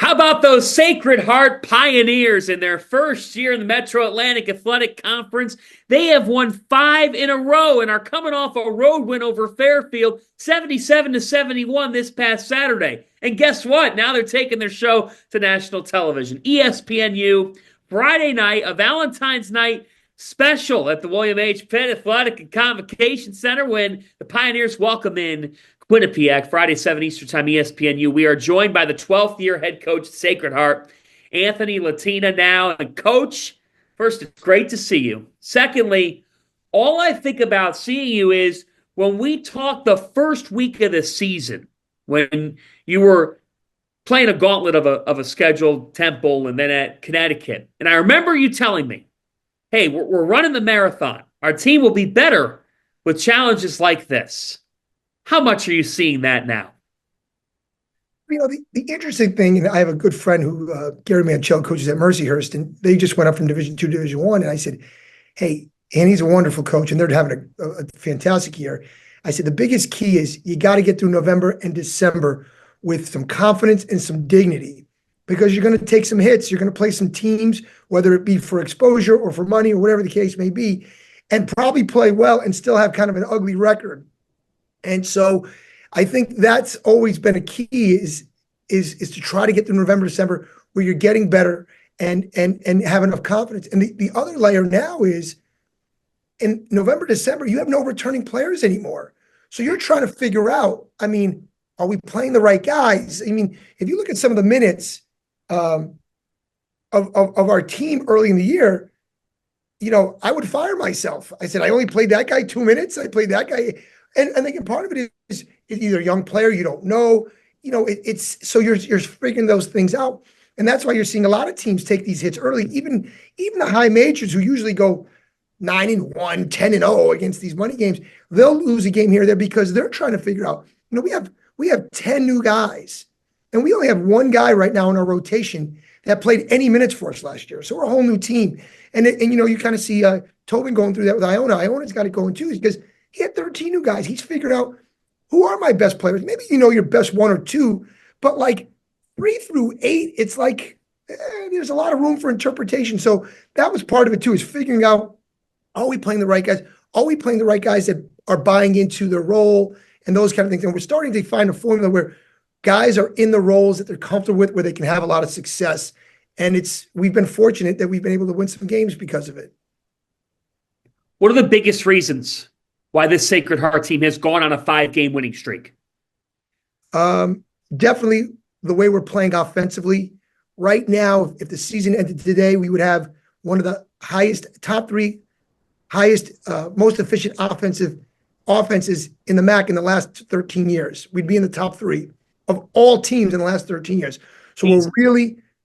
How about those Sacred Heart Pioneers in their first year in the Metro Atlantic Athletic Conference? They have won 5 in a row and are coming off a road win over Fairfield, 77-71 this past Saturday. And guess what? Now they're taking their show to national television. ESPNU, Friday night, a Valentine's night special at the William H. Pitt Athletic and Convocation Center when the Pioneers welcome in Quinnipiac, Friday, 7 Eastern Time, ESPNU. We are joined by the 12th year head coach at Sacred Heart, Anthony Latina now. And coach, first, it's great to see you. Secondly, all I think about seeing you is when we talked the first week of the season, when you were playing a gauntlet of a scheduled Temple and then at Connecticut. And I remember you telling me, hey, we're running the marathon. Our team will be better with challenges like this. How much are you seeing that now? You know, the interesting thing, and I have a good friend who, Gary Manchell, coaches at Mercyhurst, and they just went up from Division II to Division I. And I said, hey, and he's a wonderful coach, and they're having a fantastic year. I said, the biggest key is you got to get through November and December with some confidence and some dignity, because you're going to take some hits. You're going to play some teams, whether it be for exposure or for money or whatever the case may be, and probably play well and still have kind of an ugly record. And so I think that's always been a key is to try to get through November, December, where you're getting better and have enough confidence. And the other layer now is in November, December, you have no returning players anymore. So you're trying to figure out, I mean, are we playing the right guys? I mean, if you look at some of the minutes of our team early in the year, you know, I would fire myself. I said, I only played that guy 2 minutes. I played that guy. And I think part of it is either a young player you don't know, you know, it's so you're figuring those things out. And that's why you're seeing a lot of teams take these hits early, even the high majors who usually go 9-1, 10-0 against these money games. They'll lose a game here or there because they're trying to figure out, you know, we have 10 new guys, and we only have one guy right now in our rotation that played any minutes for us last year. So we're a whole new team. And you know, you kind of see Tobin going through that with Iona. Iona's got it going too, because he had 13 new guys. He's figured out who are my best players. Maybe you know your best 1 or 2, but like 3 through 8, it's like there's a lot of room for interpretation. So that was part of it too, is figuring out, are we playing the right guys? Are we playing the right guys that are buying into their role and those kind of things? And we're starting to find a formula where guys are in the roles that they're comfortable with, where they can have a lot of success. And we've been fortunate that we've been able to win some games because of it. What are the biggest reasons why this Sacred Heart team has gone on a 5-game winning streak? Definitely the way we're playing offensively. Right now, if the season ended today, we would have one of the top 3 highest, most efficient offenses in the MAAC in the last 13 years. We'd be in the top 3 of all teams in the last 13 years. So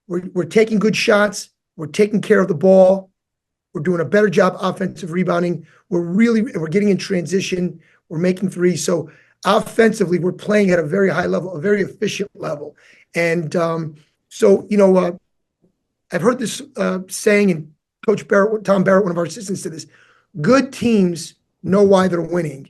we're taking good shots. We're taking care of the ball. We're doing a better job offensive rebounding. We're getting in transition. We're making threes. So offensively, we're playing at a very high level, a very efficient level. And so, you know, I've heard this saying, and Coach Barrett, Tom Barrett, one of our assistants, said this: good teams know why they're winning,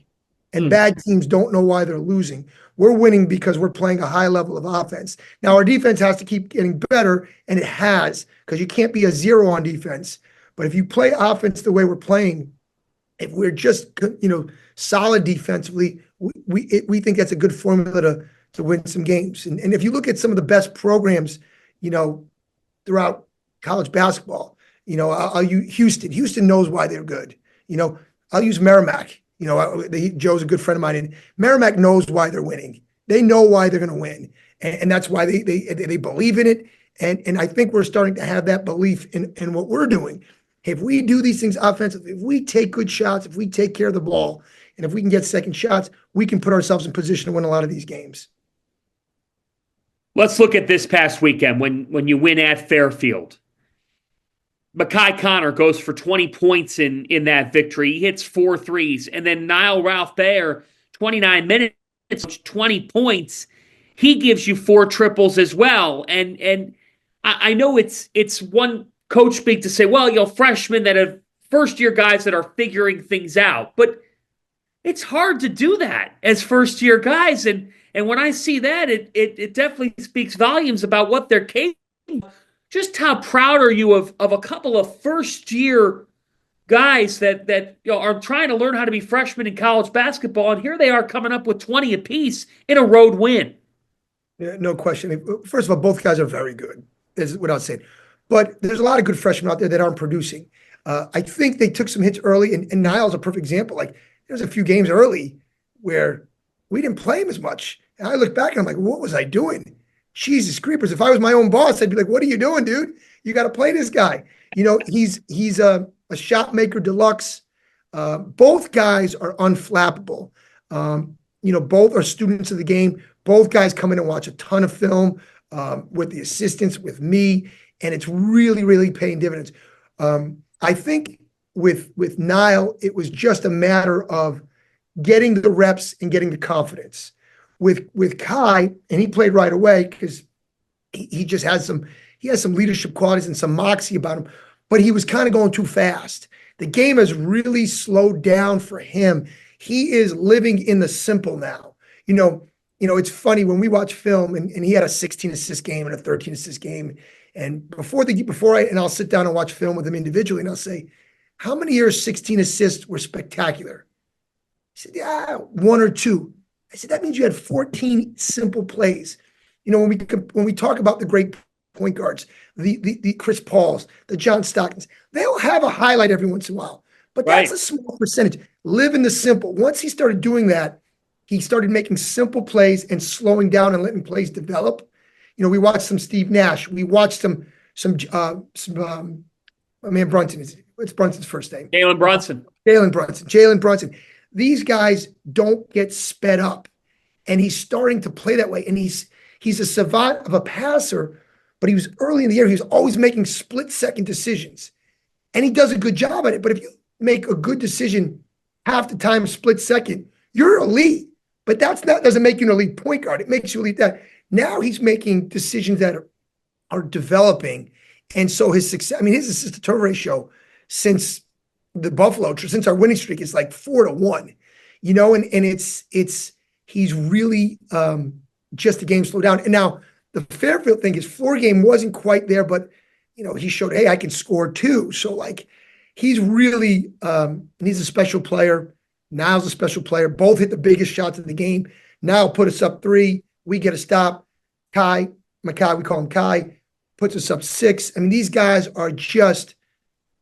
and bad teams don't know why they're losing. We're winning because we're playing a high level of offense. Now, our defense has to keep getting better, and it has, because you can't be a 0 on defense. But if you play offense the way we're playing, if we're just, you know, solid defensively, we think that's a good formula to win some games. And if you look at some of the best programs, you know, throughout college basketball, you know, I'll use Houston. Houston knows why they're good. You know, I'll use Merrimack. You know, Joe's a good friend of mine, and Merrimack knows why they're winning. They know why they're going to win, and that's why they believe in it. And I think we're starting to have that belief in what we're doing. If we do these things offensively, if we take good shots, if we take care of the ball, and if we can get second shots, we can put ourselves in position to win a lot of these games. Let's look at this past weekend when you win at Fairfield. Makai Connor goes for 20 points in that victory. He hits 4 threes. And then Niall Ralph Baer, 29 minutes, 20 points. He gives you 4 triples as well. And I know it's one coach speak to say, well, you know, freshmen that have first-year guys that are figuring things out. But it's hard to do that as first-year guys. And And when I see that, it definitely speaks volumes about what they're capable of. Just how proud are you of a couple of first year guys that are trying to learn how to be freshmen in college basketball, and here they are coming up with 20 apiece in a road win. Yeah, no question. First of all, both guys are very good, is without saying. But there's a lot of good freshmen out there that aren't producing. I think they took some hits early, and Niall's a perfect example. Like, there's a few games early where we didn't play him as much. And I look back and I'm like, what was I doing? Jesus creepers. If I was my own boss, I'd be like, what are you doing, dude? You got to play this guy. He's a shot maker deluxe. Both guys are unflappable. Both are students of the game. Both guys come in and watch a ton of film with the assistants, with me, and it's really, really paying dividends. I think with Niall, it was just a matter of getting the reps and getting the confidence. With Kai, and he played right away because he just has some leadership qualities and some moxie about him, but he was kind of going too fast. The game has really slowed down for him. He is living in the simple now. It's funny when we watch film and he had a 16 assist game and a 13 assist game. And I'll sit down and watch film with him individually and I'll say, how many of your 16 assists were spectacular? He said, yeah, one or two. I said, that means you had 14 simple plays. When we talk about the great point guards, the Chris Pauls, the John Stocktons, they'll have a highlight every once in a while, but that's a small percentage. Live in the simple. Once he started doing that, he started making simple plays and slowing down and letting plays develop. We watched some Steve Nash. We watched some Brunson. What's Brunson's first name? Jalen Brunson. Jalen Brunson. These guys don't get sped up, and he's starting to play that way. And he's a savant of a passer, but he was early in the year. He was always making split-second decisions, and he does a good job at it. But if you make a good decision half the time, split second, you're elite. But doesn't make you an elite point guard. It makes you elite that. Now he's making decisions that are developing, and so his success. I mean, his assist to turnover ratio since the Buffalo, since our winning streak, is like 4-1. And he's really just a game slowed down. And now the Fairfield thing, his floor game wasn't quite there, but he showed, hey, I can score too. So he's really he's a special player. Niall's a special player. Both hit the biggest shots of the game. Niall put us up 3. We get a stop. Makai, we call him Kai, puts us up 6. I mean, these guys are just,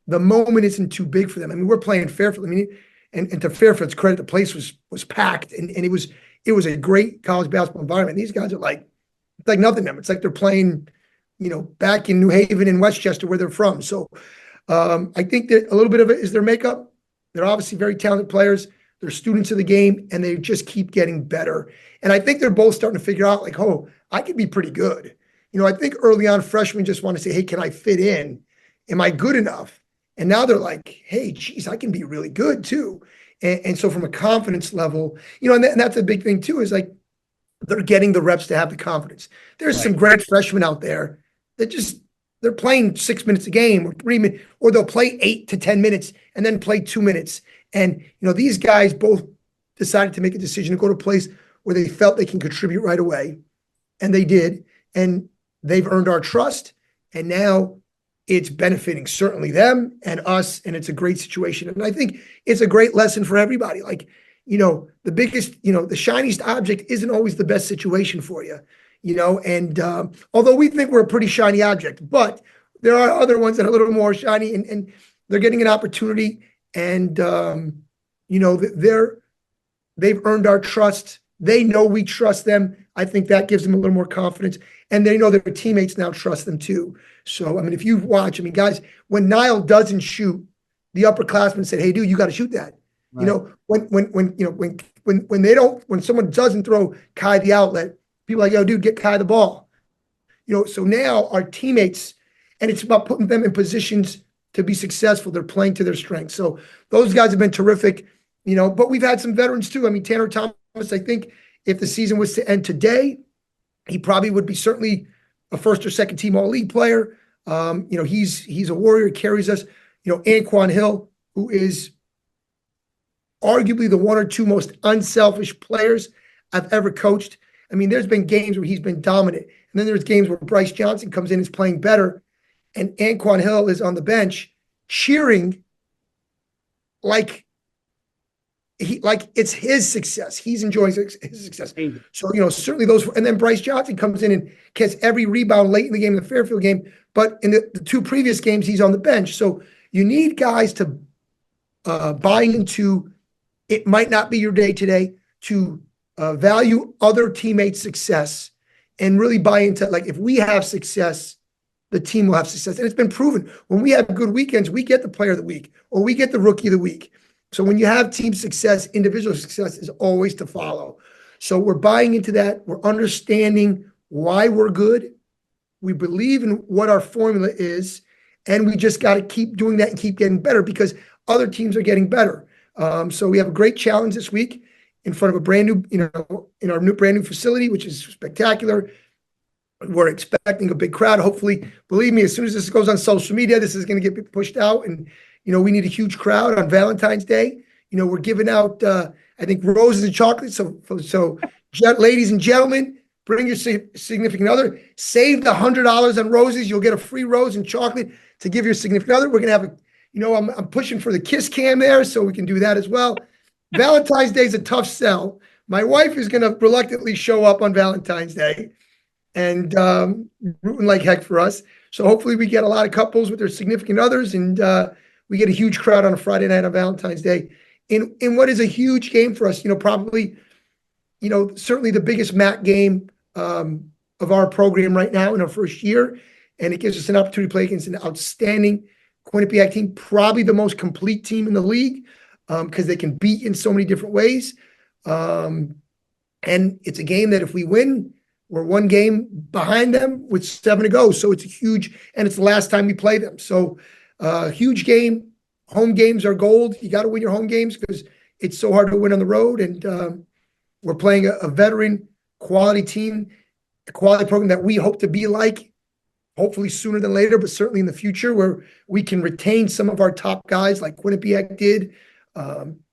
the moment isn't too big for them. I mean, we're playing Fairfield. I mean, and to Fairfield's credit, the place was packed, and it was a great college basketball environment. These guys are it's like nothing to them. It's like they're playing, back in New Haven and Westchester where they're from. So I think that a little bit of it is their makeup. They're obviously very talented players. They're students of the game, and they just keep getting better. And I think they're both starting to figure out, I could be pretty good. I think early on, freshmen just want to say, hey, can I fit in? Am I good enough? And now they're like, hey, geez, I can be really good too. And so from a confidence level, and that's a big thing too, is they're getting the reps to have the confidence. There's some great freshmen out there that they're playing 6 minutes a game or 3 minutes, or they'll play 8 to 10 minutes and then play 2 minutes. And, these guys both decided to make a decision to go to a place where they felt they can contribute right away. And they did. And they've earned our trust. And now it's benefiting certainly them and us. And it's a great situation. And I think it's a great lesson for everybody. The biggest, the shiniest object isn't always the best situation for you, and although we think we're a pretty shiny object, but there are other ones that are a little more shiny, and they're getting an opportunity, and they've earned our trust. They know we trust them. I think that gives them a little more confidence, and they know their teammates now trust them too. So, I mean, if you watch, guys, when Niall doesn't shoot, the upperclassmen said, "Hey, dude, you got to shoot that." Right. When someone doesn't throw Kai the outlet, people are like, yo, dude, get Kai the ball. So now our teammates, and it's about putting them in positions to be successful. They're playing to their strengths. So those guys have been terrific, but we've had some veterans too. I mean, Tanner Thomas, I think if the season was to end today, he probably would be certainly a first or second team all-league player. He's a warrior. He carries us. Anquan Hill, who is arguably the one or two most unselfish players I've ever coached. I mean, there's been games where he's been dominant, and then there's games where Bryce Johnson comes in and is playing better, and Anquan Hill is on the bench cheering like it's his success. He's enjoying his success. So, certainly those, and then Bryce Johnson comes in and gets every rebound late in the game, in the Fairfield game. But in the two previous games, he's on the bench. So you need guys to buy into, it might not be your day today, to value other teammates' success and really buy into, like, if we have success, the team will have success. And it's been proven. When we have good weekends, we get the player of the week or we get the rookie of the week. So when you have team success, individual success is always to follow. So we're buying into that. We're understanding why we're good. We believe in what our formula is, and we just got to keep doing that and keep getting better because other teams are getting better. So we have a great challenge this week in front of a brand new, in our brand new facility, which is spectacular. We're expecting a big crowd. Hopefully, believe me, as soon as this goes on social media, this is going to get pushed out, and we need a huge crowd on Valentine's Day. We're giving out, I think, roses and chocolates. So ladies and gentlemen, bring your significant other. Save the $100 on roses. You'll get a free rose and chocolate to give your significant other. We're going to have I'm pushing for the kiss cam there, so we can do that as well. Valentine's Day is a tough sell. My wife is going to reluctantly show up on Valentine's Day and rooting like heck for us. So hopefully we get a lot of couples with their significant others, and we get a huge crowd on a Friday night on Valentine's Day in what is a huge game for us. Probably, certainly the biggest MAAC game of our program right now in our first year. And it gives us an opportunity to play against an outstanding Quinnipiac team, probably the most complete team in the league because they can beat in so many different ways. And it's a game that if we win, we're one game behind them with 7 to go. So it's a huge, and it's the last time we play them. So huge game. Home games are gold. You got to win your home games because it's so hard to win on the road. And we're playing a veteran quality team, a quality program that we hope to be like, hopefully sooner than later, but certainly in the future where we can retain some of our top guys like Quinnipiac did.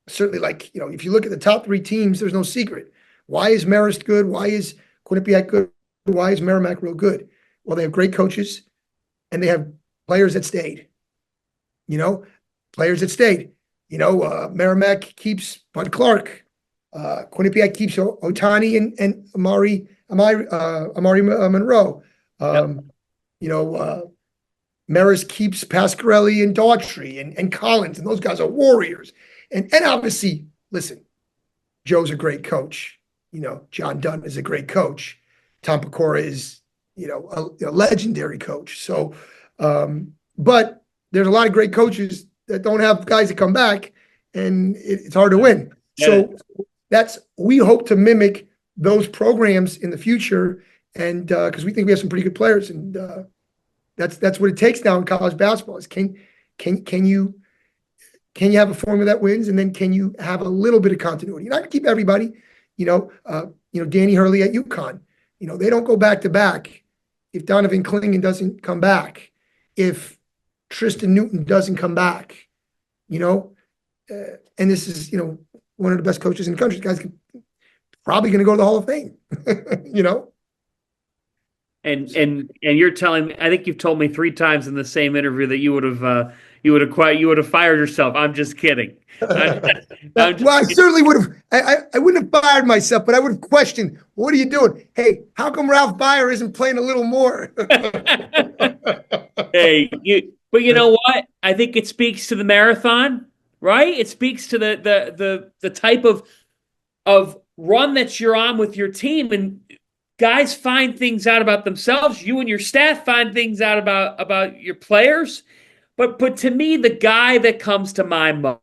Certainly, like, if you look at the top 3 teams, there's no secret. Why is Marist good? Why is Quinnipiac good? Why is Merrimack real good? Well, they have great coaches and they have players that stayed. Players that stayed. Merrimack keeps Bud Clark. Quinnipiac keeps Otani and Amari Monroe. Marist keeps Pasquarelli and Daughtry and Collins, and those guys are warriors. And obviously, listen, Joe's a great coach. John Dunn is a great coach. Tom Pecora is, a legendary coach. So, but there's a lot of great coaches that don't have guys that come back, and it's hard to win. So we hope to mimic those programs in the future, and because we think we have some pretty good players, and that's what it takes now in college basketball. Is can you have a formula that wins, and then can you have a little bit of continuity? You're not gonna keep everybody. Danny Hurley at UConn. They don't go back to back. If Donovan Clingan doesn't come back, if Tristan Newton doesn't come back, and this is one of the best coaches in the country. The guy's probably going to go to the Hall of Fame. And you're telling me, I think you've told me 3 times in the same interview that you would have fired yourself. I'm just kidding. I certainly would have. I wouldn't have fired myself, but I would have questioned, what are you doing? Hey, how come Ralph Byer isn't playing a little more? But you know what? I think it speaks to the marathon, right? It speaks to the type of run that you're on with your team, and guys find things out about themselves. You and your staff find things out about your players. But to me, the guy that comes to mind most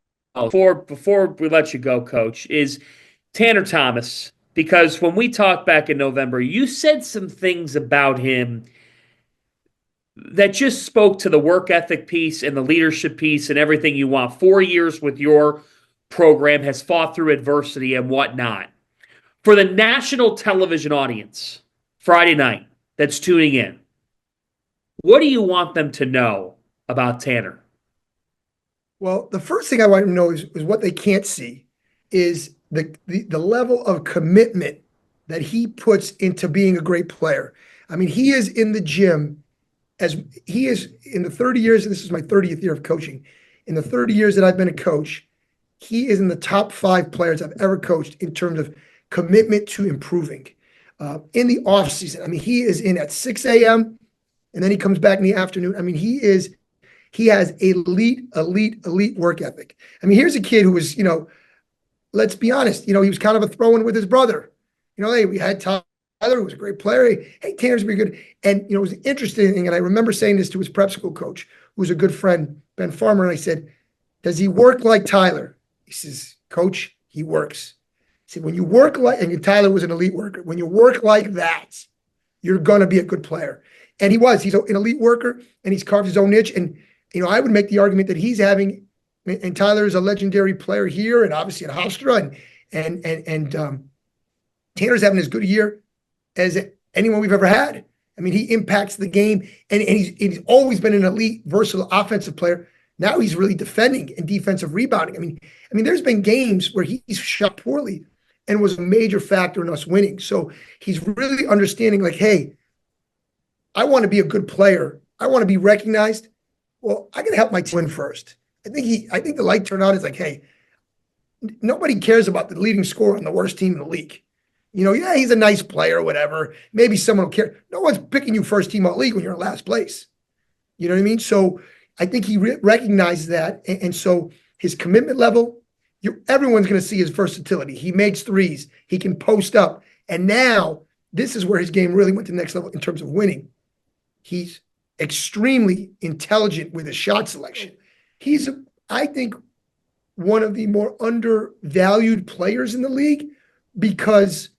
before we let you go, Coach, is Tanner Thomas. Because when we talked back in November, you said some things about him that just spoke to the work ethic piece and the leadership piece and everything you want. 4 years with your program, has fought through adversity and whatnot. For the national television audience, Friday night, that's tuning in, what do you want them to know about Tanner? Well, the first thing I want them to know is what they can't see is the level of commitment that he puts into being a great player. I mean, he is in the gym as he is in the 30 years, and this is my 30th year of coaching. In the 30 years that I've been a coach, he is in the top 5 players I've ever coached in terms of commitment to improving. In the off season, I mean, he is in at 6 a.m. and then he comes back in the afternoon. I mean, he has elite work ethic. I mean, here's a kid who was, let's be honest, he was kind of a throw-in with his brother. Hey, we had Tyler, who was a great player. Hey, Tanner's pretty good. And, it was interesting, and I remember saying this to his prep school coach, who was a good friend, Ben Farmer, and I said, does he work like Tyler? He says, Coach, he works. He said, when you work like, and Tyler was an elite worker, when you work like that, you're going to be a good player. And he's an elite worker, and he's carved his own niche. And, I would make the argument that he's having, and Tyler is a legendary player here, and obviously at Hofstra, and Tanner's having as good a year as anyone we've ever had. I mean, he impacts the game, and he's always been an elite, versatile offensive player. Now he's really defending and defensive rebounding. I mean, there's been games where he's shot poorly and was a major factor in us winning. So he's really understanding, like, hey, I want to be a good player. I want to be recognized. Well, I got to help my team win first. I think the light turnout is like, hey, nobody cares about the leading scorer on the worst team in the league. Yeah, he's a nice player or whatever. Maybe someone will care. No one's picking you first team all league when you're in last place. You know what I mean? So I think he recognizes that. And so his commitment level, everyone's going to see his versatility. He makes threes. He can post up. And now this is where his game really went to the next level in terms of winning. He's extremely intelligent with his shot selection. He's, I think, one of the more undervalued players in the league because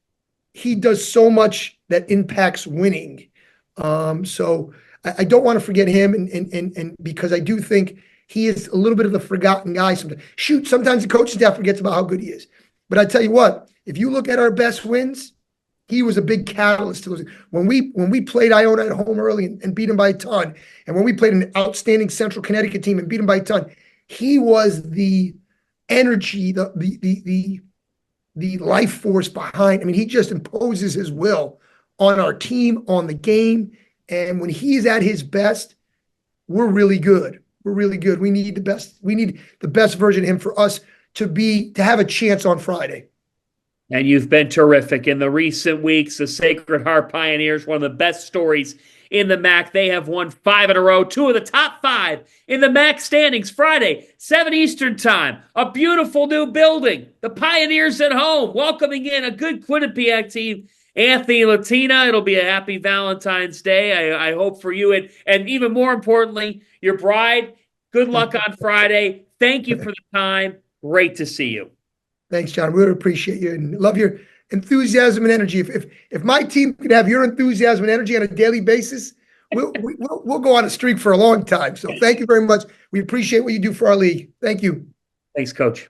he does so much that impacts winning. So I don't want to forget him, and because I do think he is a little bit of the forgotten guy sometimes. Sometimes the coaching staff forgets about how good he is. But I tell you what, if you look at our best wins, he was a big catalyst to those. When we played Iona at home early and beat him by a ton, and when we played an outstanding Central Connecticut team and beat him by a ton, he was the energy, the life force behind. I mean, he just imposes his will on our team, on the game. And when he's at his best, we're really good. We're really good. We need the best. We need the best version of him for us to have a chance on Friday. And you've been terrific in the recent weeks. The Sacred Heart Pioneers, one of the best stories in the MAAC. They have won 5 in a row, 2 of the top 5 in the MAAC standings. Friday, 7 Eastern time, a beautiful new building. The Pioneers at home, welcoming in a good Quinnipiac team. Anthony, Latina, it'll be a happy Valentine's Day. I hope for you. And even more importantly, your bride, good luck on Friday. Thank you for the time. Great to see you. Thanks, John. We really appreciate you and love your enthusiasm and energy. If my team could have your enthusiasm and energy on a daily basis, we'll go on a streak for a long time. So thank you very much. We appreciate what you do for our league. Thank you. Thanks, Coach.